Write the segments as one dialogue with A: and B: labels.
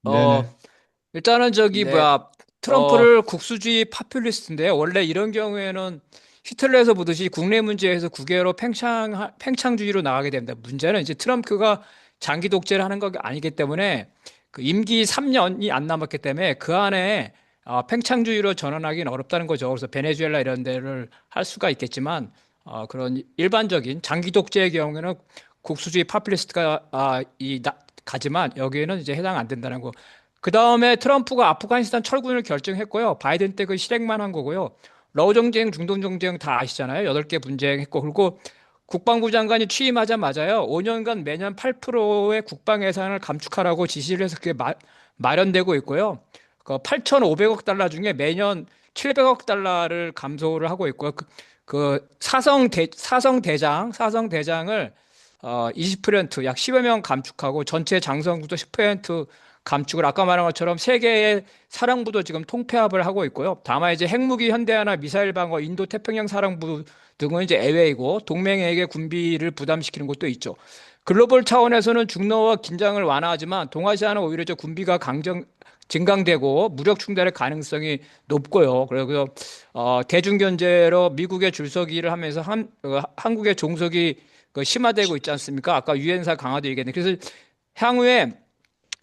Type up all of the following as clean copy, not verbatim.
A: 어,
B: 네네.
A: 일단은 저기
C: 네.
A: 뭐야 트럼프를 국수주의 파퓰리스트인데 원래 이런 경우에는 히틀러에서 보듯이 국내 문제에서 국외로 팽창주의로 나가게 됩니다. 문제는 이제 트럼프가 장기 독재를 하는 거 아니기 때문에 그 임기 3년이 안 남았기 때문에 그 안에 팽창주의로 전환하기는 어렵다는 거죠. 그래서 베네수엘라 이런 데를 할 수가 있겠지만 그런 일반적인 장기 독재의 경우에는 국수주의 파퓰리스트가 가지만 여기에는 이제 해당 안 된다는 거. 그 다음에 트럼프가 아프가니스탄 철군을 결정했고요. 바이든 때 그 실행만 한 거고요. 러우 정쟁, 중동 정쟁 다 아시잖아요. 8개 분쟁했고. 그리고 국방부 장관이 취임하자마자요. 5년간 매년 8%의 국방 예산을 감축하라고 지시를 해서 그게 마련되고 있고요. 그 8,500억 달러 중에 매년 700억 달러를 감소를 하고 있고요. 그 사성 대장을 20%약 10여 명 감축하고 전체 장성부도 10% 감축을 아까 말한 것처럼 세계의 사령부도 지금 통폐합을 하고 있고요. 다만 이제 핵무기 현대화나 미사일 방어, 인도 태평양 사령부 등은 이제 예외이고 동맹에게 군비를 부담시키는 것도 있죠. 글로벌 차원에서는 중러와 긴장을 완화하지만 동아시아는 오히려 저 군비가 증강되고 무력 충돌의 가능성이 높고요. 그래서 대중 견제로 미국의 줄서기를 하면서 한국의 종속이 그 심화되고 있지 않습니까? 아까 유엔사 강화도 얘기했는데 그래서 향후에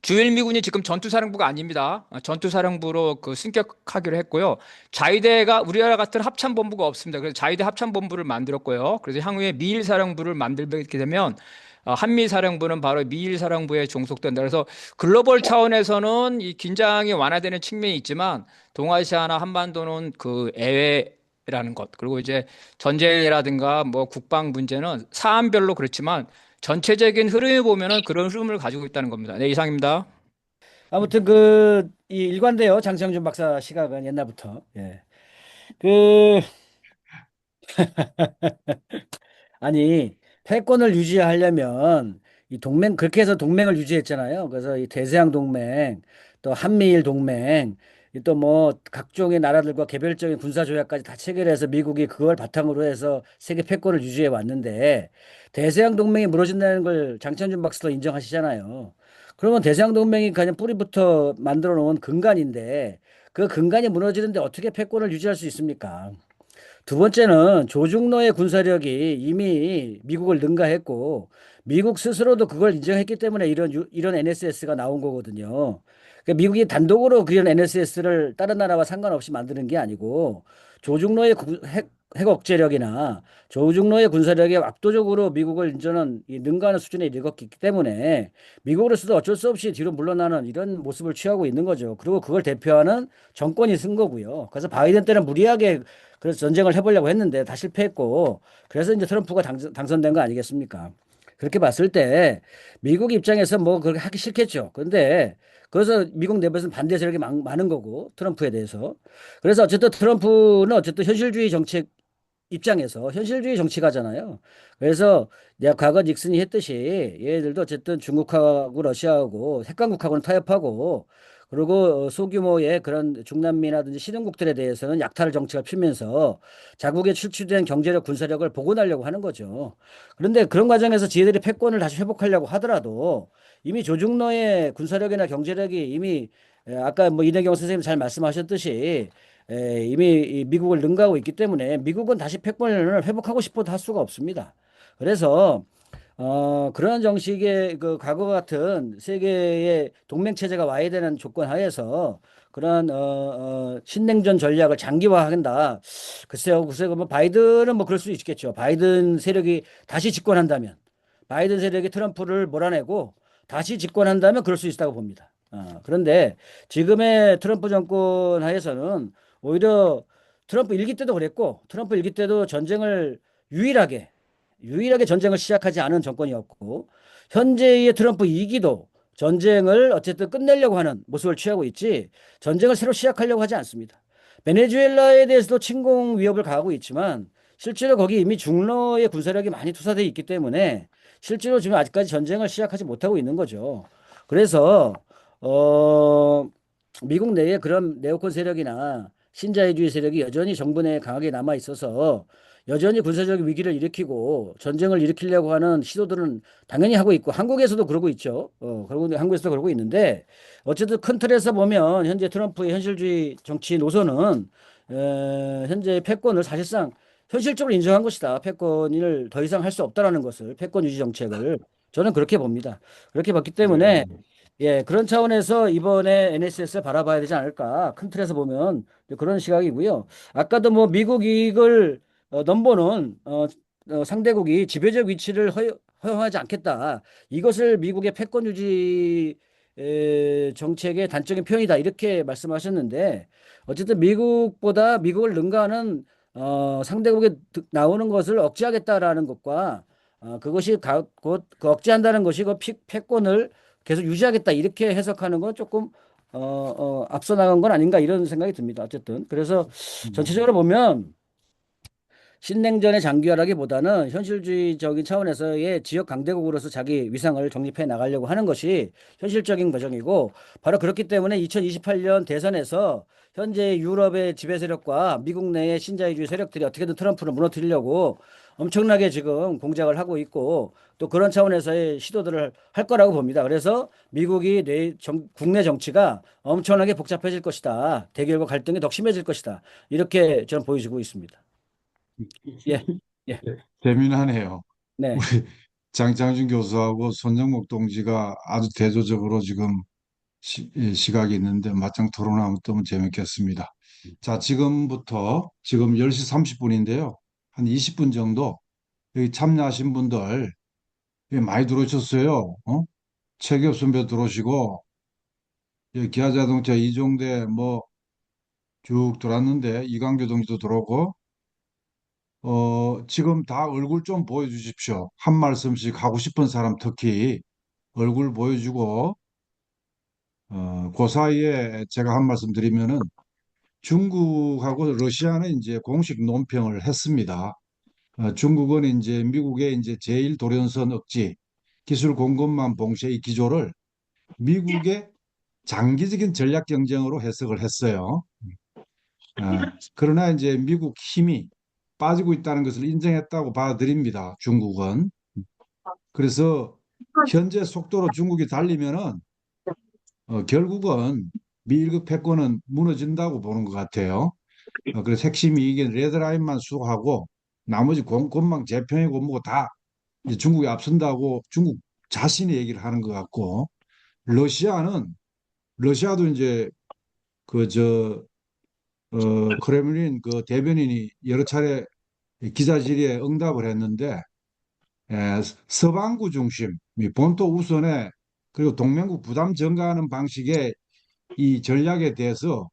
A: 주일미군이 지금 전투사령부가 아닙니다. 전투사령부로 그 승격하기로 했고요. 자위대가 우리나라 같은 합참본부가 없습니다. 그래서 자위대 합참본부를 만들었고요. 그래서 향후에 미일사령부를 만들게 되면 한미사령부는 바로 미일사령부에 종속된다. 그래서 글로벌 차원에서는 이 긴장이 완화되는 측면이 있지만 동아시아나 한반도는 그 예외라는 것. 그리고 이제 전쟁이라든가 뭐 국방 문제는 사안별로 그렇지만 전체적인 흐름을 보면은 그런 흐름을 가지고 있다는 겁니다. 네, 이상입니다.
C: 아무튼 그 이 일관돼요. 장성준 박사 시각은 옛날부터. 예. 그 아니 패권을 유지하려면 이 동맹 그렇게 해서 동맹을 유지했잖아요. 그래서 이 대서양 동맹 또 한미일 동맹 또 뭐 각종의 나라들과 개별적인 군사 조약까지 다 체결해서 미국이 그걸 바탕으로 해서 세계 패권을 유지해 왔는데 대서양 동맹이 무너진다는 걸 장천준 박사도 인정하시잖아요. 그러면 대서양 동맹이 그냥 뿌리부터 만들어 놓은 근간인데 그 근간이 무너지는데 어떻게 패권을 유지할 수 있습니까? 두 번째는 조중로의 군사력이 이미 미국을 능가했고 미국 스스로도 그걸 인정했기 때문에 이런 NSS가 나온 거거든요. 그러니까 미국이 단독으로 그런 NSS를 다른 나라와 상관없이 만드는 게 아니고 조중로의 핵 억제력이나 조중로의 군사력이 압도적으로 미국을 인정하는 이 능가하는 수준에 이르렀기 때문에 미국으로서도 어쩔 수 없이 뒤로 물러나는 이런 모습을 취하고 있는 거죠. 그리고 그걸 대표하는 정권이 쓴 거고요. 그래서 바이든 때는 무리하게 그래서 전쟁을 해보려고 했는데 다 실패했고 그래서 이제 트럼프가 당선된 거 아니겠습니까? 그렇게 봤을 때 미국 입장에서 뭐 그렇게 하기 싫겠죠. 그런데 그래서 미국 내부에서는 반대 세력이 많은 거고 트럼프에 대해서. 그래서 어쨌든 트럼프는 어쨌든 현실주의 정책 입장에서 현실주의 정치가잖아요. 그래서 내가 과거 닉슨이 했듯이 얘들도 어쨌든 중국하고 러시아하고 핵강국하고는 타협하고 그리고 소규모의 그런 중남미라든지 신흥국들에 대해서는 약탈 정책을 펴면서 자국에 출출된 경제력 군사력을 복원하려고 하는 거죠. 그런데 그런 과정에서 지혜들이 패권을 다시 회복하려고 하더라도 이미 조중로의 군사력이나 경제력이 이미 아까 뭐 이대경 선생님 잘 말씀하셨듯이 이미 이 미국을 능가하고 있기 때문에 미국은 다시 패권을 회복하고 싶어도 할 수가 없습니다. 그래서 그런 정식의 그 과거 같은 세계의 동맹 체제가 와야 되는 조건 하에서 그런 신냉전 전략을 장기화한다. 글쎄요, 뭐 바이든은 뭐 그럴 수 있겠죠. 바이든 세력이 다시 집권한다면, 바이든 세력이 트럼프를 몰아내고 다시 집권한다면 그럴 수 있다고 봅니다. 그런데 지금의 트럼프 정권 하에서는 오히려 트럼프 일기 때도 그랬고 트럼프 일기 때도 전쟁을 유일하게 전쟁을 시작하지 않은 정권이었고 현재의 트럼프 2기도 전쟁을 어쨌든 끝내려고 하는 모습을 취하고 있지 전쟁을 새로 시작하려고 하지 않습니다. 베네수엘라에 대해서도 침공 위협을 가하고 있지만 실제로 거기 이미 중러의 군사력이 많이 투사되어 있기 때문에 실제로 지금 아직까지 전쟁을 시작하지 못하고 있는 거죠. 그래서 어, 미국 내에 그런 네오콘 세력이나 신자유주의 세력이 여전히 정부 내에 강하게 남아 있어서 여전히 군사적 위기를 일으키고 전쟁을 일으키려고 하는 시도들은 당연히 하고 있고 한국에서도 그러고 있죠. 그러고 한국에서도 그러고 있는데 어쨌든 큰 틀에서 보면 현재 트럼프의 현실주의 정치 노선은 현재 패권을 사실상 현실적으로 인정한 것이다. 패권을 더 이상 할 수 없다라는 것을 패권 유지 정책을 저는 그렇게 봅니다. 그렇게 봤기 때문에
B: 네.
C: 예, 그런 차원에서 이번에 NSS를 바라봐야 되지 않을까. 큰 틀에서 보면 그런 시각이고요. 아까도 뭐 미국 이익을 넘보는 상대국이 지배적 위치를 허용하지 않겠다. 이것을 미국의 패권 유지 정책의 단적인 표현이다. 이렇게 말씀하셨는데 어쨌든 미국을 능가하는 상대국에 나오는 것을 억제하겠다라는 것과 그것이 곧 그 억제한다는 것이 그 패권을 계속 유지하겠다 이렇게 해석하는 건 조금 앞서 나간 건 아닌가 이런 생각이 듭니다. 어쨌든 그래서 전체적으로 보면 신냉전의 장기화라기보다는 현실주의적인 차원에서의 지역 강대국으로서 자기 위상을 정립해 나가려고 하는 것이 현실적인 과정이고 바로 그렇기 때문에 2028년 대선에서 현재 유럽의 지배 세력과 미국 내의 신자유주의 세력들이 어떻게든 트럼프를 무너뜨리려고 엄청나게 지금 공작을 하고 있고 또 그런 차원에서의 시도들을 할 거라고 봅니다. 그래서 미국이 국내 정치가 엄청나게 복잡해질 것이다. 대결과 갈등이 더 심해질 것이다. 이렇게 저는 보여지고 있습니다. 예, 예,
B: 재미나네요. 우리
C: 네.
B: 장창준 교수하고 손정목 동지가 아주 대조적으로 지금 시각이 있는데 맞짱 토론하면 또 재밌겠습니다. 자, 지금 10시 30분인데요. 한 20분 정도 여기 참여하신 분들 여기 많이 들어오셨어요. 최기업 선배 들어오시고 여기 기아자동차 이종대 뭐 쭉 돌았는데 이광교 동지도 들어오고 지금 다 얼굴 좀 보여주십시오. 한 말씀씩 하고 싶은 사람 특히 얼굴 보여주고 그 사이에 제가 한 말씀 드리면은 중국하고 러시아는 이제 공식 논평을 했습니다. 중국은 이제 미국의 이제 제1 도련선 억지, 기술 공급망 봉쇄 이 기조를 미국의 장기적인 전략 경쟁으로 해석을 했어요. 그러나 이제 미국 힘이 빠지고 있다는 것을 인정했다고 받아들입니다. 중국은. 그래서 현재 속도로 중국이 달리면은 결국은 미일급 패권은 무너진다고 보는 것 같아요. 그래서 핵심이 이게 레드라인만 수호하고 나머지 공급망 재평이고 뭐고 다 이제 중국이 앞선다고 중국 자신이 얘기를 하는 것 같고 러시아도 이제 크레물린 그 대변인이 여러 차례 기자 질의에 응답을 했는데 서방구 중심, 이 본토 우선에 그리고 동맹국 부담 전가하는 방식의 이 전략에 대해서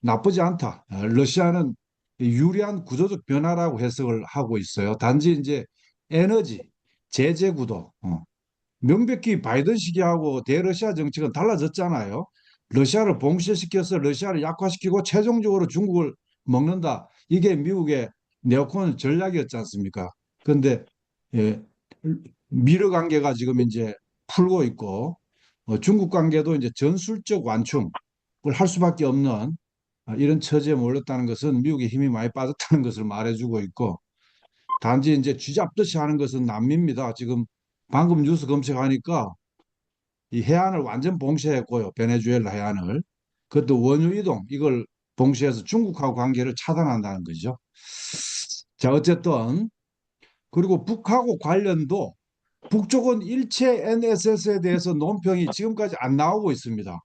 B: 나쁘지 않다. 러시아는 유리한 구조적 변화라고 해석을 하고 있어요. 단지 이제 에너지, 제재 구도, 명백히 바이든 시기하고 대러시아 정책은 달라졌잖아요. 러시아를 봉쇄시켜서 러시아를 약화시키고 최종적으로 중국을 먹는다. 이게 미국의 네오콘 전략이었지 않습니까? 그런데 예, 미러 관계가 지금 이제 풀고 있고 중국 관계도 이제 전술적 완충을 할 수밖에 없는 이런 처지에 몰렸다는 것은 미국의 힘이 많이 빠졌다는 것을 말해주고 있고 단지 이제 쥐잡듯이 하는 것은 남미입니다. 지금 방금 뉴스 검색하니까 이 해안을 완전 봉쇄했고요. 베네수엘라 해안을. 그것도 원유 이동 이걸 봉쇄해서 중국하고 관계를 차단한다는 거죠. 자, 어쨌든 그리고 북하고 관련도 북쪽은 일체 NSS에 대해서 논평이 지금까지 안 나오고 있습니다.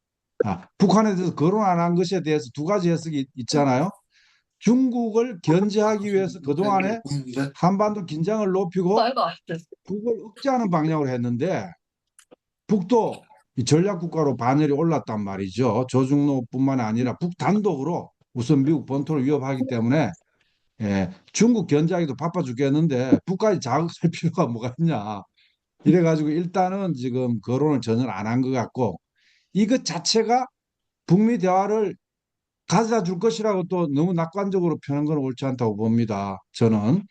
B: 북한에 대해서 거론 안 한 것에 대해서 두 가지 해석이 있잖아요. 중국을 견제하기 위해서 그동안에 한반도 긴장을 높이고 북을 억제하는 방향으로 했는데 북도 이 전략국가로 반열이 올랐단 말이죠. 조중로뿐만 아니라 북단독으로 우선 미국 본토를 위협하기 때문에 중국 견제하기도 바빠 죽겠는데 북까지 자극할 필요가 뭐가 있냐. 이래가지고 일단은 지금 거론을 전혀 안 한 것 같고 이것 자체가 북미 대화를 가져다 줄 것이라고 또 너무 낙관적으로 펴는 건 옳지 않다고 봅니다. 저는.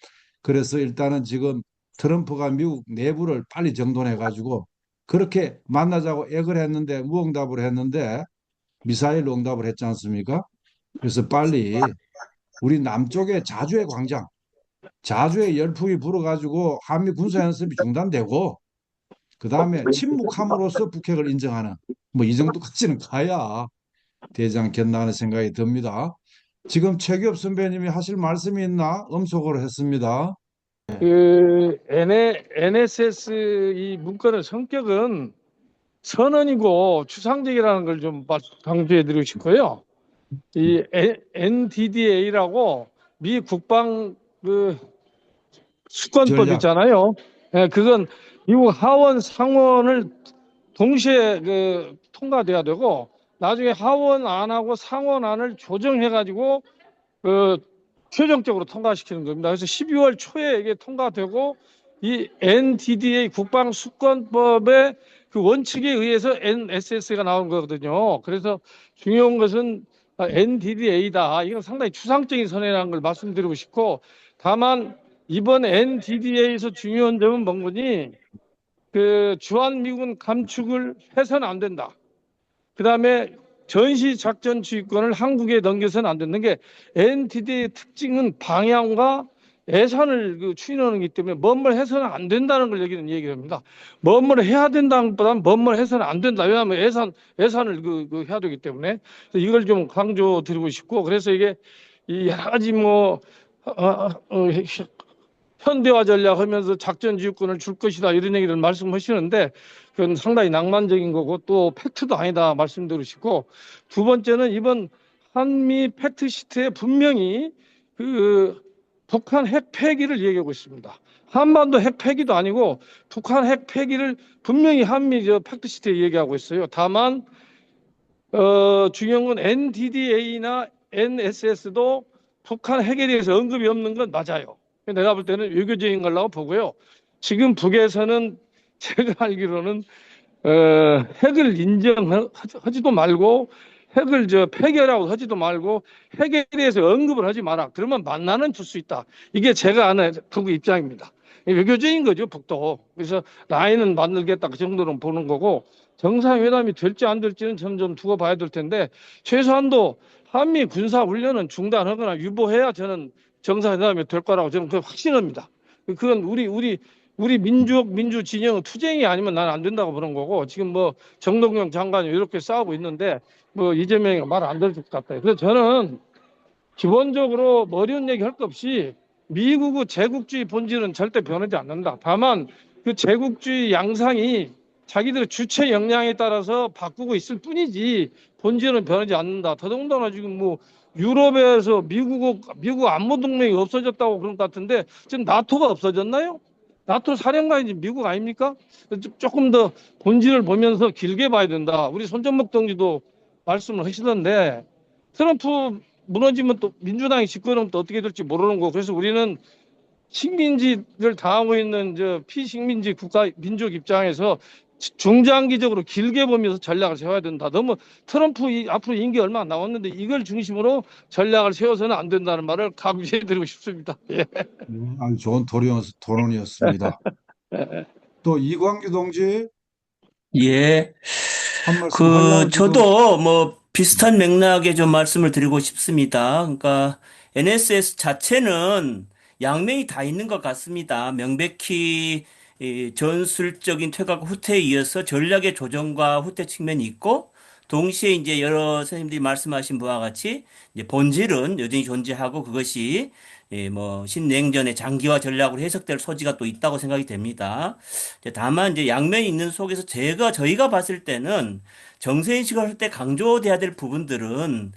B: 그래서 일단은 지금 트럼프가 미국 내부를 빨리 정돈해가지고 그렇게 만나자고 액을 했는데 무응답을 했는데 미사일로 응답을 했지 않습니까? 그래서 빨리 우리 남쪽의 자주의 광장 자주의 열풍이 불어가지고 한미 군사연습이 중단되고 그다음에 침묵함으로써 북핵을 인정하는 뭐 이 정도까지는 가야 되지 않겠나 하는 생각이 듭니다. 지금 최기업 선배님이 하실 말씀이 있나? 음속으로 했습니다.
D: 그 NSS 이 문건의 성격은 선언이고 추상적이라는 걸 좀 강조해드리고 싶고요. 이 NDDA라고 미 국방 그 수권법
B: 전략.
D: 있잖아요. 예, 그건 미국 하원 상원을 동시에 통과돼야 되고 나중에 하원안하고 상원안을 조정해가지고 그 최종적으로 통과시키는 겁니다. 그래서 12월 초에 이게 통과되고 이 NDDA 국방수권법의 그 원칙에 의해서 NSS가 나온 거거든요. 그래서 중요한 것은 NDDA다. 이건 상당히 추상적인 선언이라는 걸 말씀드리고 싶고, 다만 이번 NDDA에서 중요한 점은 뭔거니 그 주한미군 감축을 해서는 안 된다. 그다음에 전시 작전 지휘권을 한국에 넘겨서는 안 되는 게 NTD의 특징은 방향과 예산을 추진하는 거기 때문에 뭔 해서는 안 된다는 걸 여기는 얘기합니다. 뭔 해야 된다는 것보다는 뭔 해서는 안 된다. 왜냐하면 예산을 해야 되기 때문에 이걸 좀 강조드리고 싶고, 그래서 이게 이 여러 가지 현대화 전략하면서 작전 지휘권을 줄 것이다 이런 얘기를 말씀하시는데 그건 상당히 낭만적인 거고 또 팩트도 아니다 말씀드리고 싶고, 두 번째는 이번 한미 팩트 시트에 분명히 그 북한 핵 폐기를 얘기하고 있습니다. 한반도 핵 폐기도 아니고 북한 핵 폐기를 분명히 한미 팩트 시트에 얘기하고 있어요. 다만 중요한 건 NDDA나 NSS도 북한 핵에 대해서 언급이 없는 건 맞아요. 내가 볼 때는 외교적인 걸라고 보고요. 지금 북에서는 제가 알기로는 핵을 인정하지도 말고 핵을 폐결하고 하지도 말고 핵에 대해서 언급을 하지 마라. 그러면 만나는 줄 수 있다. 이게 제가 아는 북 입장입니다. 외교적인 거죠, 북도. 그래서 라인은 만들겠다 그 정도는 보는 거고, 정상회담이 될지 안 될지는 점점 두고 봐야 될 텐데 최소한도 한미 군사 훈련은 중단하거나 유보해야 저는 정상회담이 될 거라고 저는 그 확신합니다. 그건 우리 민주 진영은 투쟁이 아니면 나는 안 된다고 보는 거고, 지금 뭐 정동영 장관이 이렇게 싸우고 있는데 뭐 이재명이 말 안 들을 것 같아요. 그래서 저는 기본적으로 어려운 얘기 할 것 없이 미국의 제국주의 본질은 절대 변하지 않는다. 다만 그 제국주의 양상이 자기들의 주체 역량에 따라서 바꾸고 있을 뿐이지 본질은 변하지 않는다. 더더군다나 지금 뭐 유럽에서 미국 안보 동맹이 없어졌다고 그런 것 같은데 지금 나토가 없어졌나요? 나토 사령관이 미국 아닙니까? 조금 더 본질을 보면서 길게 봐야 된다. 우리 손전목 동지도 말씀을 하시던데 트럼프 무너지면 또 민주당이 집권하면 또 어떻게 될지 모르는 거. 그래서 우리는 식민지를 당하고 있는 피식민지 국가 민족 입장에서 중장기적으로 길게 보면서 전략을 세워야 된다. 너무 트럼프 앞으로 임기 얼마 안 남았는데 이걸 중심으로 전략을 세워서는 안 된다는 말을 강조해드리고 싶습니다. 예.
B: 아주 좋은 토론이었습니다. 또 이광규 동지
E: 예.
B: 한 말씀 하려고 지금.
E: 저도 뭐 비슷한 맥락에 좀 말씀을 드리고 싶습니다. 그러니까 NSS 자체는 양면이 다 있는 것 같습니다. 명백히 이 전술적인 퇴각 후퇴에 이어서 전략의 조정과 후퇴 측면이 있고, 동시에 이제 여러 선생님들이 말씀하신 바와 같이 이제 본질은 여전히 존재하고 그것이 뭐 신냉전의 장기화 전략으로 해석될 소지가 또 있다고 생각이 됩니다. 다만 이제 양면이 있는 속에서 저희가 봤을 때는 정세인식을 할 때 강조돼야 될 부분들은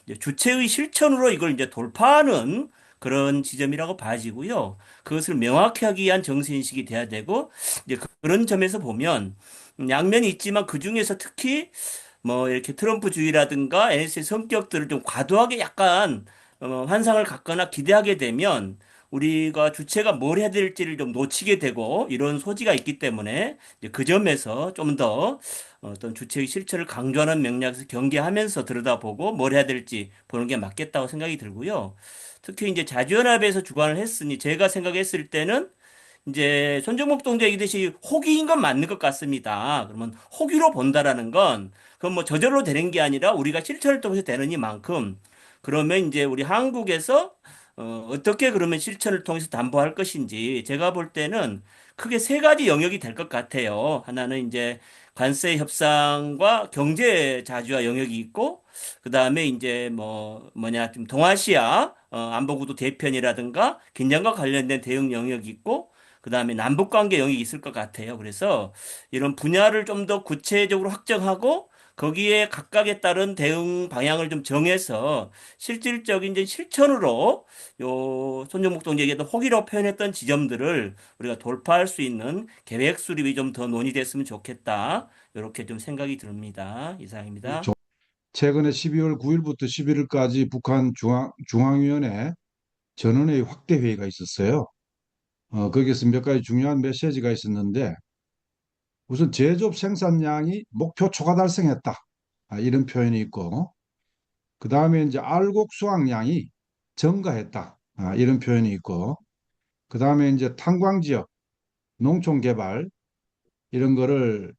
E: 이제 주체의 실천으로 이걸 이제 돌파하는 그런 지점이라고 봐지고요. 그것을 명확히 하기 위한 정세인식이 돼야 되고, 이제 그런 점에서 보면 양면이 있지만 그 중에서 특히 뭐 이렇게 트럼프주의라든가 NS의 성격들을 좀 과도하게 약간 환상을 갖거나 기대하게 되면 우리가 주체가 뭘 해야 될지를 좀 놓치게 되고 이런 소지가 있기 때문에 이제 그 점에서 좀 더 어떤 주체의 실체를 강조하는 맥락에서 경계하면서 들여다보고 뭘 해야 될지 보는 게 맞겠다고 생각이 들고요. 특히 이제 자주연합에서 주관을 했으니 제가 생각했을 때는 이제 손정목 동지 얘기듯이 호기인 건 맞는 것 같습니다. 그러면 호기로 본다라는 건 그건 뭐 저절로 되는 게 아니라 우리가 실천을 통해서 되는 이만큼, 그러면 이제 우리 한국에서 어떻게 그러면 실천을 통해서 담보할 것인지 제가 볼 때는 크게 세 가지 영역이 될 것 같아요. 하나는 이제 관세 협상과 경제 자주화 영역이 있고, 그 다음에 이제 좀 동아시아 안보구도 대편이라든가 긴장과 관련된 대응 영역이 있고, 그 다음에 남북 관계 영역이 있을 것 같아요. 그래서 이런 분야를 좀 더 구체적으로 확정하고 거기에 각각에 따른 대응 방향을 좀 정해서 실질적인 이제 실천으로 요 손정목 동지에게도 호기로 표현했던 지점들을 우리가 돌파할 수 있는 계획 수립이 좀 더 논의됐으면 좋겠다. 이렇게 좀 생각이 듭니다. 이상입니다.
B: 최근에 12월 9일부터 11일까지 북한 중앙위원회 전원회의 확대 회의가 있었어요. 거기에서 몇 가지 중요한 메시지가 있었는데 우선 제조업 생산량이 목표 초과 달성했다. 이런 표현이 있고 그 다음에 이제 알곡 수확량이 증가했다. 이런 표현이 있고 그 다음에 이제 탄광 지역 농촌 개발 이런 거를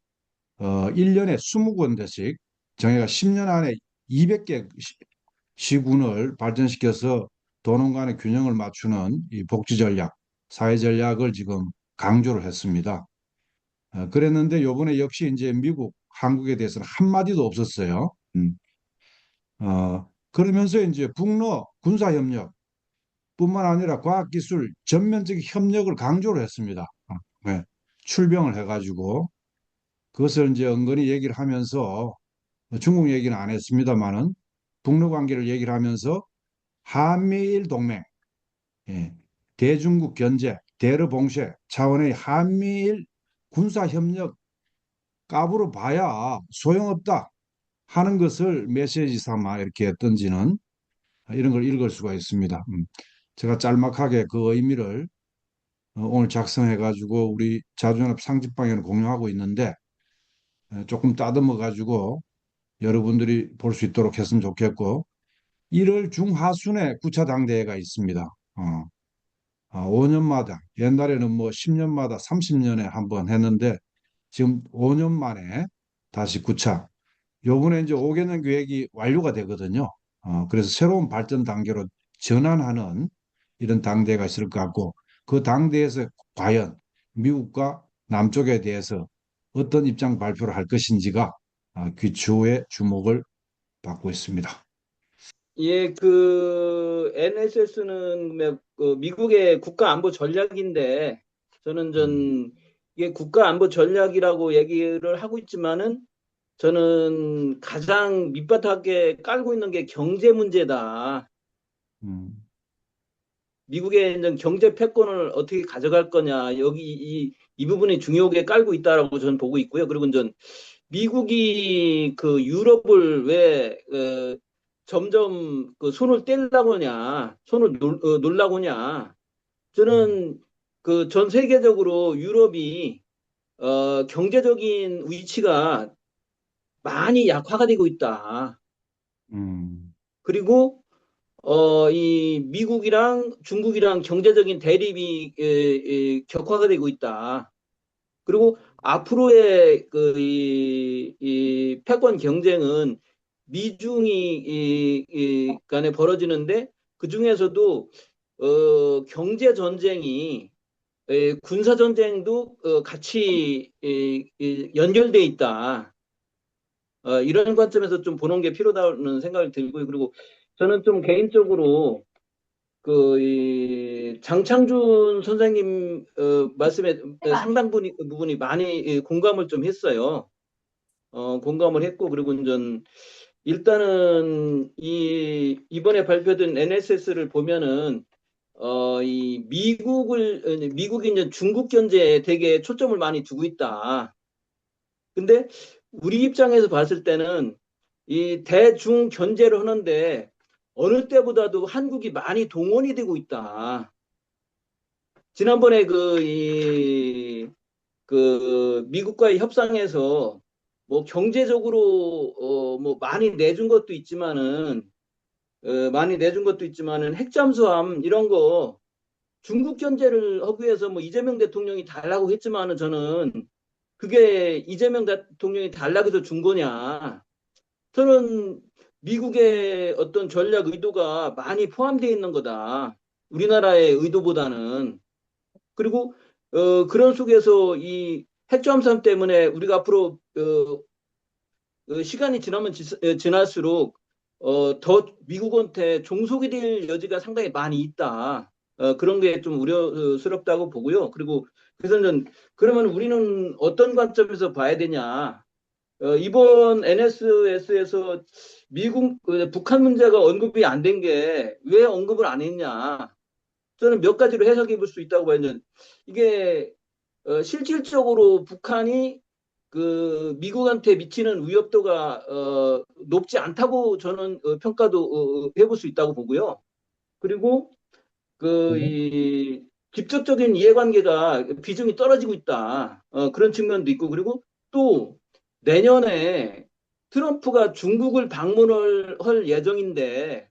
B: 1년에 20군데씩 정해가 10년 안에 200개 시군을 발전시켜서 도농 간의 균형을 맞추는 이 복지 전략, 사회 전략을 지금 강조를 했습니다. 그랬는데 요번에 역시 이제 미국, 한국에 대해서는 한마디도 없었어요. 그러면서 이제 북러 군사협력 뿐만 아니라 과학기술 전면적 협력을 강조를 했습니다. 네. 출병을 해가지고 그것을 이제 은근히 얘기를 하면서 중국 얘기는 안 했습니다만은 북러 관계를 얘기를 하면서 한미일 동맹, 예, 대중국 견제, 대러 봉쇄 차원의 한미일 군사협력 까부로 봐야 소용없다 하는 것을 메시지 삼아 이렇게 던지는 이런 걸 읽을 수가 있습니다. 제가 짤막하게 그 의미를 오늘 작성해 가지고 우리 자주연합 상집방에는 공유하고 있는데 조금 따듬어 가지고 여러분들이 볼 수 있도록 했으면 좋겠고 1월 중하순에 9차 당대회가 있습니다. 5년마다 옛날에는 뭐 10년마다 30년에 한 번 했는데 지금 5년 만에 다시 9차 요번에 이제 5개년 계획이 완료가 되거든요. 그래서 새로운 발전 단계로 전환하는 이런 당대가 있을 것 같고 그 당대에서 과연 미국과 남쪽에 대해서 어떤 입장 발표를 할 것인지가 귀추의 주목을 받고 있습니다.
F: 예, 그 NSS는 미국의 국가 안보 전략인데 저는 이게 국가 안보 전략이라고 얘기를 하고 있지만은 저는 가장 밑바닥에 깔고 있는 게 경제 문제다.
B: 음,
F: 미국의 이제 경제 패권을 어떻게 가져갈 거냐 여기 이 부분이 중요하게 깔고 있다라고 저는 보고 있고요. 그리고 이제 미국이 그 유럽을 왜 점점 그 손을 떼려고 하냐, 손을 놀라고 하냐. 저는 그 전 세계적으로 유럽이 경제적인 위치가 많이 약화가 되고 있다.
B: 음,
F: 그리고 이 미국이랑 중국이랑 경제적인 대립이 격화가 되고 있다. 그리고 앞으로의 이 패권 경쟁은 미중이 간에 벌어지는데 그 중에서도 경제 전쟁이 군사 전쟁도 같이 연결돼 있다. 이런 관점에서 좀 보는 게 필요하다는 생각이 들고요. 그리고 저는 좀 개인적으로 이 장창준 선생님 말씀에 상당 부분이 많이 공감을 좀 했어요. 공감을 했고 그리고 일단은 이번에 발표된 NSS를 보면은 이 미국이 이제 중국 견제에 되게 초점을 많이 두고 있다. 근데 우리 입장에서 봤을 때는 이 대중 견제를 하는데 어느 때보다도 한국이 많이 동원이 되고 있다. 지난번에 미국과의 협상에서 뭐 경제적으로 뭐 많이 내준 것도 있지만은 핵잠수함 이런 거 중국 견제를 하기 위해서 뭐 이재명 대통령이 달라고 했지만은 저는 그게 이재명 대통령이 달라고 해서 준 거냐. 저는 미국의 어떤 전략 의도가 많이 포함되어 있는 거다. 우리나라의 의도보다는. 그리고 그런 속에서 이 핵잠수함 때문에 우리가 앞으로 시간이 지날수록 더 미국한테 종속이 될 여지가 상당히 많이 있다. 그런 게 좀 우려스럽다고 보고요. 그리고 그래서 그러면 우리는 어떤 관점에서 봐야 되냐? 이번 NSS에서 북한 문제가 언급이 안 된 게 왜 언급을 안 했냐? 저는 몇 가지로 해석해 볼 수 있다고 봐요. 이게 실질적으로 북한이 그 미국한테 미치는 위협도가 높지 않다고 저는 평가도 해볼 수 있다고 보고요. 그리고 그
B: 네.
F: 이 직접적인 이해관계가 비중이 떨어지고 있다. 그런 측면도 있고 그리고 또 내년에 트럼프가 중국을 방문을 할 예정인데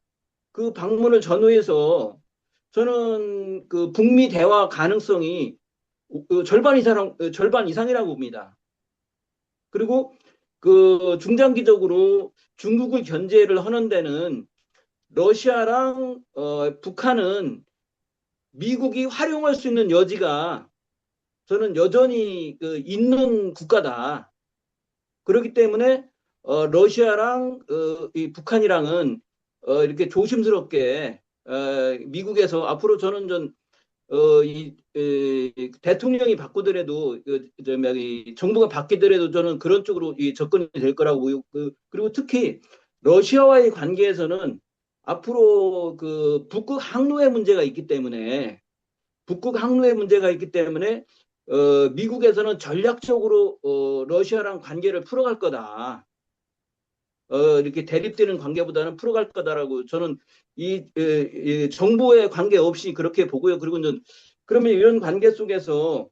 F: 그 방문을 전후해서 저는 그 북미 대화 가능성이 절반 이상이라고 봅니다. 그리고 그 중장기적으로 중국을 견제를 하는 데는 러시아랑 북한은 미국이 활용할 수 있는 여지가 저는 여전히 있는 국가다. 그렇기 때문에 러시아랑 이 북한이랑은 이렇게 조심스럽게 미국에서 앞으로 저는 대통령이 바꾸더라도 정부가 바뀌더라도 저는 그런 쪽으로 접근이 될 거라고 보고 그리고 특히 러시아와의 관계에서는 앞으로 그 북극 항로의 문제가 있기 때문에 미국에서는 전략적으로 러시아랑 관계를 풀어갈 거다. 이렇게 대립되는 관계보다는 풀어갈 거다라고 저는 이 정보에 관계없이 그렇게 보고요. 그리고 그러면 이런 관계 속에서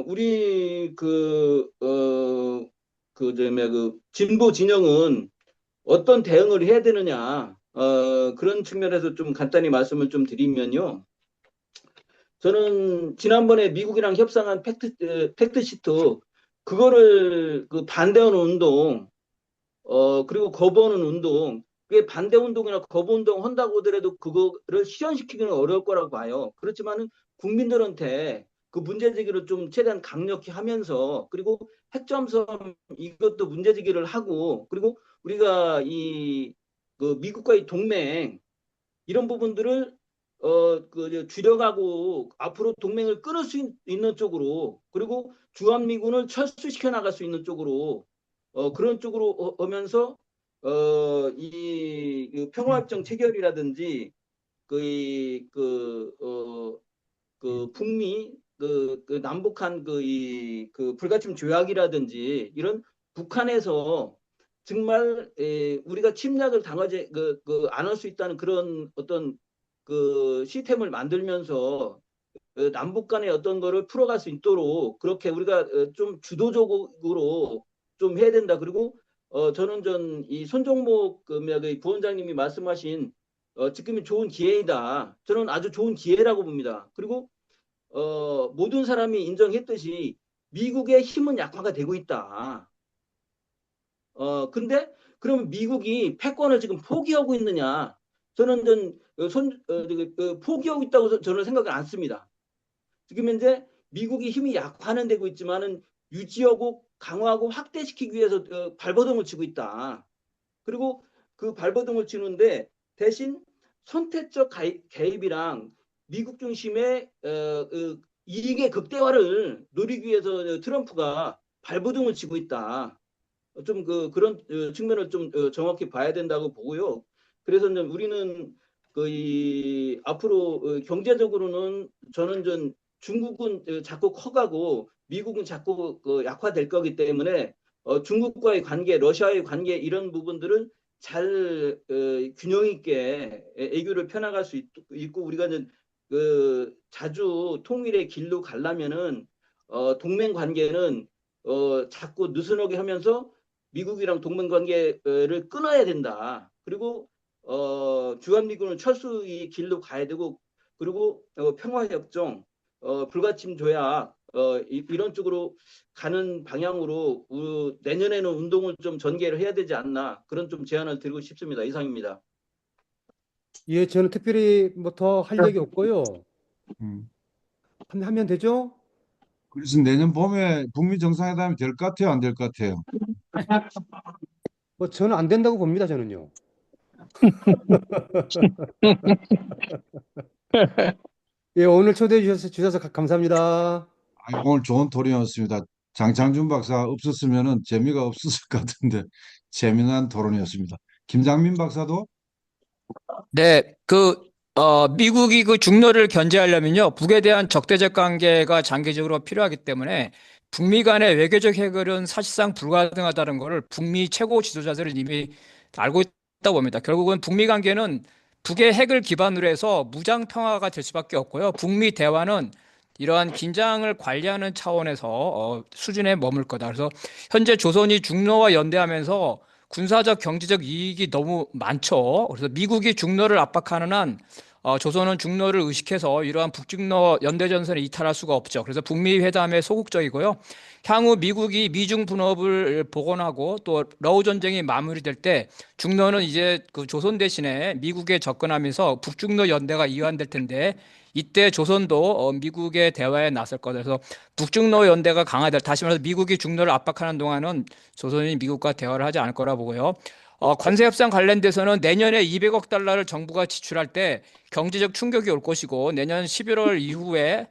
F: 우리 그 진보 진영은 어떤 대응을 해야 되느냐 그런 측면에서 좀 간단히 말씀을 좀 드리면요. 저는 지난번에 미국이랑 협상한 팩트시트 그거를 그 반대하는 운동 그리고 거부하는 운동, 그게 반대 운동이나 거부 운동 한다고 하더라도 그거를 실현시키기는 어려울 거라고 봐요. 그렇지만은 국민들한테 그 문제 제기를 좀 최대한 강력히 하면서 그리고 핵잠수함 이것도 문제 제기를 하고 그리고 우리가 그 미국과의 동맹 이런 부분들을 줄여가고 앞으로 동맹을 끊을 수 있는 쪽으로 그리고 주한미군을 철수시켜 나갈 수 있는 쪽으로 그런 쪽으로 하면서 이 평화협정 체결이라든지 그 북미 그 남북한 그 불가침 조약이라든지 이런 북한에서 정말 우리가 침략을 당하지 안 할 수 있다는 그런 어떤 그 시스템을 만들면서 남북 간의 어떤 거를 풀어갈 수 있도록 그렇게 우리가 좀 주도적으로 좀 해야 된다. 그리고 저는 이 손정목 부원장님이 말씀하신 지금이 좋은 기회이다. 저는 아주 좋은 기회라고 봅니다. 그리고 모든 사람이 인정했듯이 미국의 힘은 약화가 되고 있다. 근데 그럼 미국이 패권을 지금 포기하고 있느냐? 저는 포기하고 있다고 저는 생각을 안 씁니다. 지금 현재 미국이 힘이 약화는 되고 있지만은 유지하고 강화하고 확대시키기 위해서 발버둥을 치고 있다. 그리고 그 발버둥을 치는데 대신 선택적 개입이랑 미국 중심의 이익의 극대화를 노리기 위해서 트럼프가 발버둥을 치고 있다. 좀 그런 측면을 좀 정확히 봐야 된다고 보고요. 그래서 우리는 앞으로 경제적으로는 저는 중국은 자꾸 커가고 미국은 자꾸 약화될 거기 때문에 중국과의 관계, 러시아의 관계 이런 부분들을 잘 균형 있게 애교를 펴나갈 수 있고 우리가 자주 통일의 길로 가려면은 동맹 관계는 자꾸 느슨하게 하면서 미국이랑 동맹 관계를 끊어야 된다. 그리고 주한미군은 철수의 길로 가야 되고 그리고 평화협정, 불가침 조약 이런 쪽으로 가는 방향으로 내년에는 운동을 좀 전개를 해야 되지 않나 그런 좀 제안을 드리고 싶습니다. 이상입니다.
G: 예, 저는 특별히 뭐 더 할 얘기 없고요.
B: 음.
G: 하면 되죠?
B: 그래서 내년 봄에 북미 정상회담이 될 것 같아요, 안 될 것 같아요?
G: 뭐 저는 안 된다고 봅니다, 저는요. 예, 오늘 초대해 주셔서 감사합니다.
B: 오늘 좋은 토론이었습니다. 장창준 박사 없었으면은 재미가 없었을 것 같은데 재미난 토론이었습니다. 김장민 박사도
A: 네, 미국이 그 중로를 견제하려면요, 북에 대한 적대적 관계가 장기적으로 필요하기 때문에 북미 간의 외교적 해결은 사실상 불가능하다는 것을 북미 최고 지도자들은 이미 알고 있다고 봅니다. 결국은 북미 관계는 북의 핵을 기반으로 해서 무장 평화가 될 수밖에 없고요. 북미 대화는 이러한 긴장을 관리하는 차원에서 수준에 머물 거다. 그래서 현재 조선이 중로와 연대하면서 군사적 경제적 이익이 너무 많죠. 그래서 미국이 중로를 압박하는 한 조선은 중로를 의식해서 이러한 북중로 연대전선에 이탈할 수가 없죠. 그래서 북미 회담에 소극적이고요. 향후 미국이 미중 분업을 복원하고 또 러우 전쟁이 마무리될 때 중로는 이제 그 조선 대신에 미국에 접근하면서 북중로 연대가 이완될 텐데 이때 조선도 미국의 대화에 나설 거다. 그래서 북중로 연대가 강화될, 다시 말해서 미국이 중로를 압박하는 동안은 조선이 미국과 대화를 하지 않을 거라 보고요. 관세 협상 관련돼서는 내년에 200억 달러를 정부가 지출할 때 경제적 충격이 올 것이고 내년 11월 이후에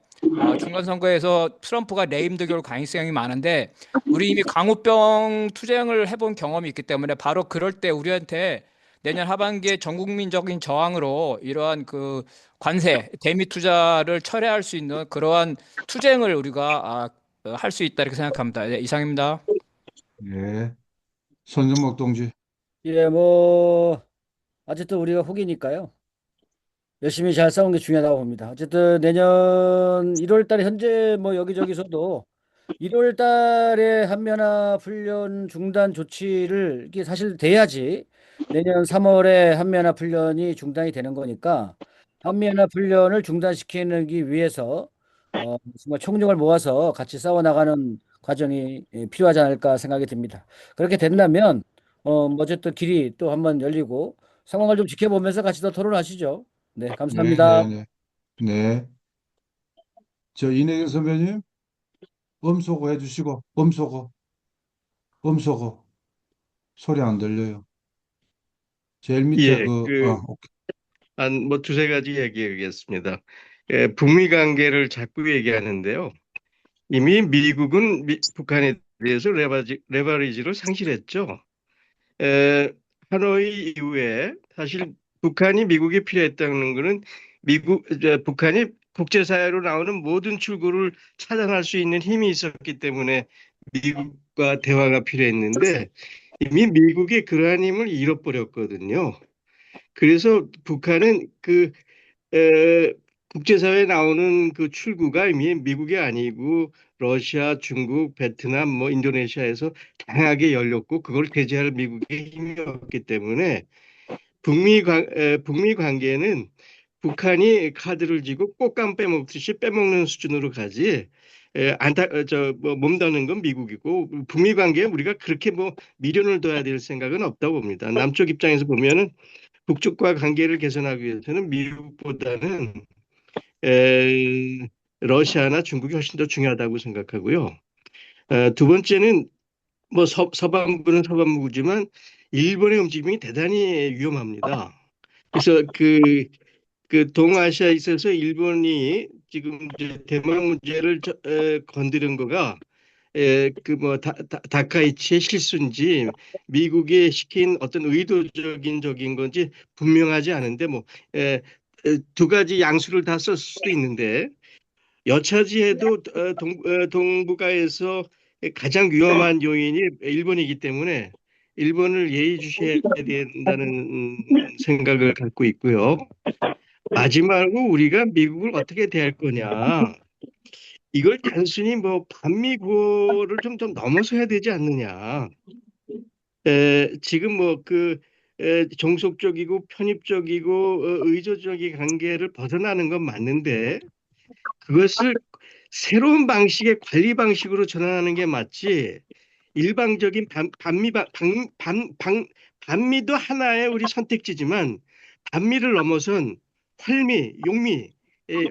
A: 중간선거에서 트럼프가 레임덕이 올 가능성이 많은데 우리 이미 광우병 투쟁을 해본 경험이 있기 때문에 바로 그럴 때 우리한테 내년 하반기에 전국민적인 저항으로 이러한 그 관세, 대미 투자를 철회할 수 있는 그러한 투쟁을 우리가 할 수 있다 이렇게 생각합니다. 네, 이상입니다.
B: 예, 손정목 동지.
C: 예, 뭐 어쨌든 우리가 후기니까요. 열심히 잘 싸운 게 중요하다고 봅니다. 어쨌든 내년 1월 달에 현재 뭐 여기저기서도 1월 달에 한미연합 훈련 중단 조치를 이게 사실 돼야지 내년 3월에 한미연합 훈련이 중단이 되는 거니까 한미연합 훈련을 중단시키기 위해서 정말 총력을 모아서 같이 싸워나가는 과정이 필요하지 않을까 생각이 듭니다. 그렇게 된다면 뭐 어쨌든 길이 또 한번 열리고 상황을 좀 지켜보면서 같이 더 토론하시죠. 네,
B: 네,
C: 감사합니다.
B: 네, 네. 네. 저 이내길 선배님, 음소거 해주시고, 음소거. 소리 안 들려요. 제일 밑에
H: 예,
B: 오케이.
H: 한 뭐 두세 가지 얘기하겠습니다. 북미 관계를 자꾸 얘기하는데요. 이미 미국은 북한에 대해서 레버리지를 상실했죠. 에, 하노이 이후에 사실 북한이 미국에 필요했다는 것은 북한이 국제사회로 나오는 모든 출구를 차단할 수 있는 힘이 있었기 때문에 미국과 대화가 필요했는데 이미 미국이 그러한 힘을 잃어버렸거든요. 그래서 북한은 에, 국제사회에 나오는 그 출구가 이미 미국이 아니고 러시아, 중국, 베트남, 뭐 인도네시아에서 다양하게 열렸고 그걸 배제할 미국의 힘이 없기 때문에 북미 관계는 북한이 카드를 쥐고 꽃감 빼먹듯이 빼먹는 수준으로 가지. 뭐, 몸다는 건 미국이고, 북미 관계에 우리가 그렇게 뭐 미련을 둬야 될 생각은 없다고 봅니다. 남쪽 입장에서 보면은 북쪽과 관계를 개선하기 위해서는 미국보다는 에, 러시아나 중국이 훨씬 더 중요하다고 생각하고요. 두 번째는 뭐 서반부는 서반부지만 일본의 움직임이 대단히 위험합니다. 그래서 그 동아시아에 있어서 일본이 지금 이제 대만 문제를 건드린 거가 그뭐 다카이치의 실수인지 미국이 시킨 어떤 의도적인 적인 건지 분명하지 않은데 뭐 두 가지 양수를 다 썼을 수도 있는데 여차지해도 동북아에서 가장 위험한 요인이 일본이기 때문에 일본을 예의주시해야 된다는 생각을 갖고 있고요. 마지막으로 우리가 미국을 어떻게 대할 거냐. 이걸 단순히 뭐 반미구호를 좀 넘어서야 되지 않느냐. 지금 뭐 종속적이고 편입적이고 의존적인 관계를 벗어나는 건 맞는데 그것을 새로운 방식의 관리 방식으로 전환하는 게 맞지. 일방적인 반미도 하나의 우리 선택지지만 반미를 넘어선 활미, 용미의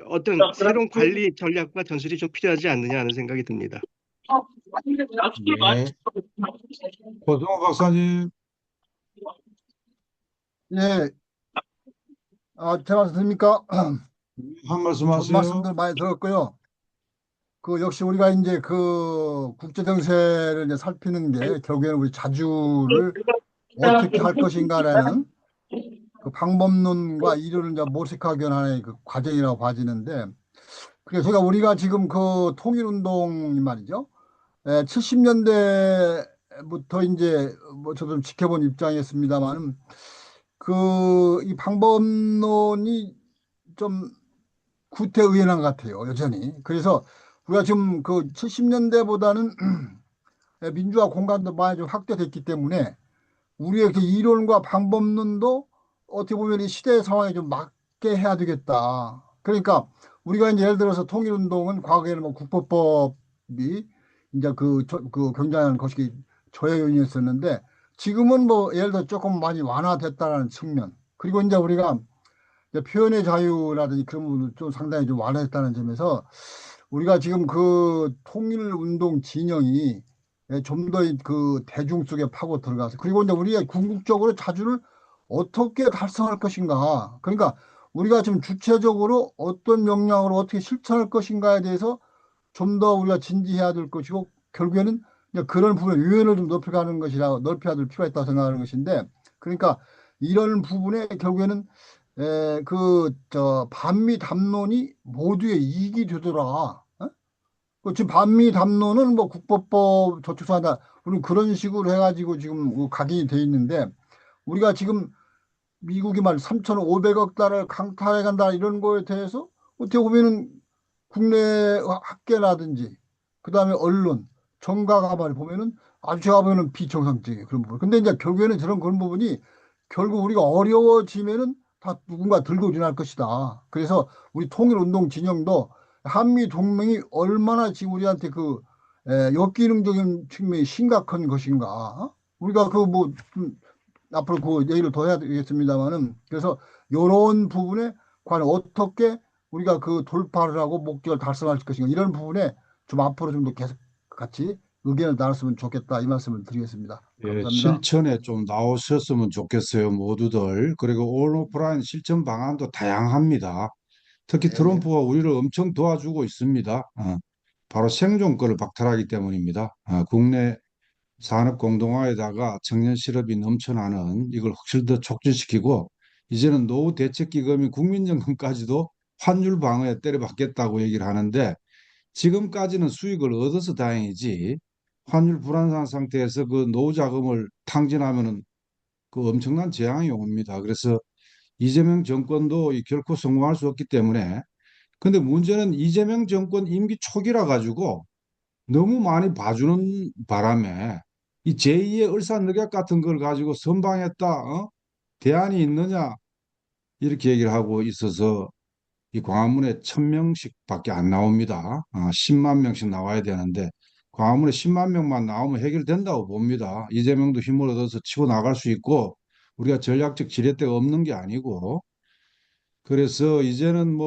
H: 어떤 새로운 관리 전략과 전술이 좀 필요하지 않느냐 하는 생각이 듭니다.
B: 예. 고승호 박사님,
I: 예, 제 말씀 드립니까?
B: 한 말씀
I: 좋은
B: 하세요.
I: 말씀들 많이 들었고요. 역시 우리가 이제 국제 정세를 이제 살피는 게 결국에는 우리 자주를 어떻게 할 것인가라는 방법론과 이론을 이제 모색하기 위한 하나의 과정이라고 봐지는데, 그래서 우리가 지금 통일운동이 말이죠. 70년대부터 이제 저도 좀 지켜본 입장이었습니다만은 이 방법론이 좀 구태의연한 것 같아요, 여전히. 그래서 우리가 지금 70년대보다는 민주화 공간도 많이 좀 확대됐기 때문에 우리의 이론과 방법론도 어떻게 보면 이 시대 상황에 좀 맞게 해야 되겠다. 그러니까 우리가 이제 예를 들어서 통일운동은 과거에는 국보법이 이제 굉장한 것이 저해 요인이었었는데 지금은 예를 들어 조금 많이 완화됐다는 측면. 그리고 이제 우리가 이제 표현의 자유라든지 그런 부분도 좀 상당히 좀 완화됐다는 점에서 우리가 지금 통일운동 진영이 좀 더 대중 속에 파고 들어가서 그리고 이제 우리가 궁극적으로 자주를 어떻게 달성할 것인가. 그러니까 우리가 지금 주체적으로 어떤 역량으로 어떻게 실천할 것인가에 대해서 좀 더 우리가 진지해야 될 것이고 결국에는 이제 그런 부분에 유연을 좀 넓혀가는 것이라 넓혀야 될 필요가 있다고 생각하는 것인데 그러니까 이런 부분에 결국에는 반미 담론이 모두의 이익이 되더라. 어? 지금 반미 담론은 국법법 저축소한다. 우리는 그런 식으로 해가지고 지금 각인이 돼 있는데 우리가 지금 미국이 3,500억 달러를 강탈해 간다 이런 거에 대해서 어떻게 보면은 국내 학계라든지 그다음에 언론 정가가 보면은 아주 제가 보면은 비정상적인 그런 부분. 근데 이제 결국에는 그런 부분이 결국 우리가 어려워지면은 다 누군가 들고 일어날 것이다. 그래서 우리 통일운동 진영도 한미 동맹이 얼마나 지금 우리한테 역기능적인 측면이 심각한 것인가. 우리가 앞으로 얘기를 더 해야 되겠습니다만은 그래서 이런 부분에 과연 어떻게 우리가 돌파를 하고 목적을 달성할 것인가 이런 부분에 좀 앞으로 좀 더 계속 같이 의견을 나눴으면 좋겠다 이 말씀을 드리겠습니다.
B: 예,
I: 감사합니다.
B: 실천에 좀 나오셨으면 좋겠어요, 모두들. 그리고 온오프라인 실천 방안도 다양합니다. 특히
I: 네.
B: 트럼프가 우리를 엄청 도와주고 있습니다. 바로 생존권을 박탈하기 때문입니다. 국내 산업 공동화에다가 청년 실업이 넘쳐나는 이걸 확실히 더 촉진시키고 이제는 노후 대책 기금인 국민연금까지도 환율 방어에 때려박겠다고 얘기를 하는데 지금까지는 수익을 얻어서 다행이지 환율 불안한 상태에서 노후 자금을 탕진하면은 엄청난 재앙이 옵니다. 그래서 이재명 정권도 결코 성공할 수 없기 때문에 근데 문제는 이재명 정권 임기 초기라 가지고 너무 많이 봐주는 바람에 이 제2의 을사늑약 같은 걸 가지고 선방했다, 대안이 있느냐 이렇게 얘기를 하고 있어서 이 광화문에 1,000명씩밖에 안 나옵니다. 10만 명씩 나와야 되는데 광화문에 10만 명만 나오면 해결된다고 봅니다. 이재명도 힘을 얻어서 치고 나갈 수 있고 우리가 전략적 지렛대가 없는 게 아니고 그래서 이제는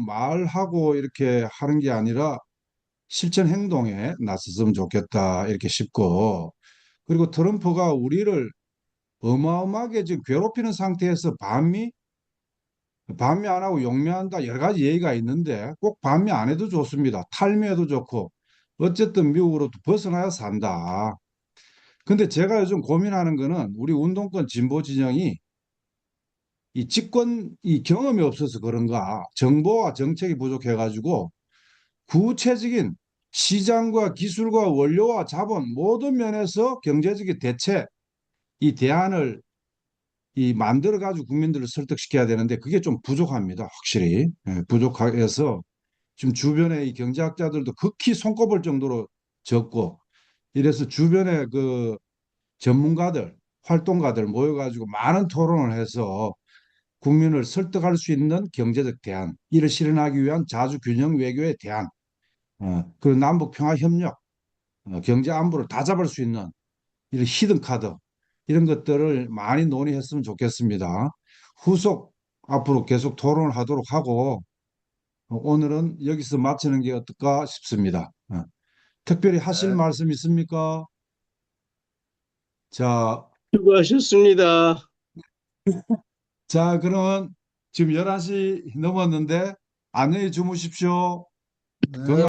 B: 말하고 이렇게 하는 게 아니라 실천 행동에 나섰으면 좋겠다 이렇게 싶고 그리고 트럼프가 우리를 어마어마하게 지금 괴롭히는 상태에서 반미 안 하고 용미한다 여러 가지 얘기가 있는데 꼭 반미 안 해도 좋습니다. 탈미해도 좋고 어쨌든 미국으로 벗어나야 산다. 근데 제가 요즘 고민하는 거는 우리 운동권 진보 진영이 이 경험이 없어서 그런가 정보와 정책이 부족해가지고 구체적인 시장과 기술과 원료와 자본 모든 면에서 경제적인 대책 이 대안을 만들어 가지고 국민들을 설득시켜야 되는데 그게 좀 부족합니다. 확실히 부족해서 지금 주변에 이 경제학자들도 극히 손꼽을 정도로 적고 이래서 주변에 전문가들 활동가들 모여가지고 많은 토론을 해서 국민을 설득할 수 있는 경제적 대안 이를 실현하기 위한 자주 균형 외교의 대안 그리고 남북 평화 협력 경제 안보를 다 잡을 수 있는 이런 히든 카드 이런 것들을 많이 논의했으면 좋겠습니다. 후속 앞으로 계속 토론을 하도록 하고 오늘은 여기서 마치는 게 어떨까 싶습니다. 특별히 하실
I: 네.
B: 말씀 있습니까? 자,
H: 수고하셨습니다.
B: 그러면 지금 11시 넘었는데 안녕히 주무십시오.
I: 네.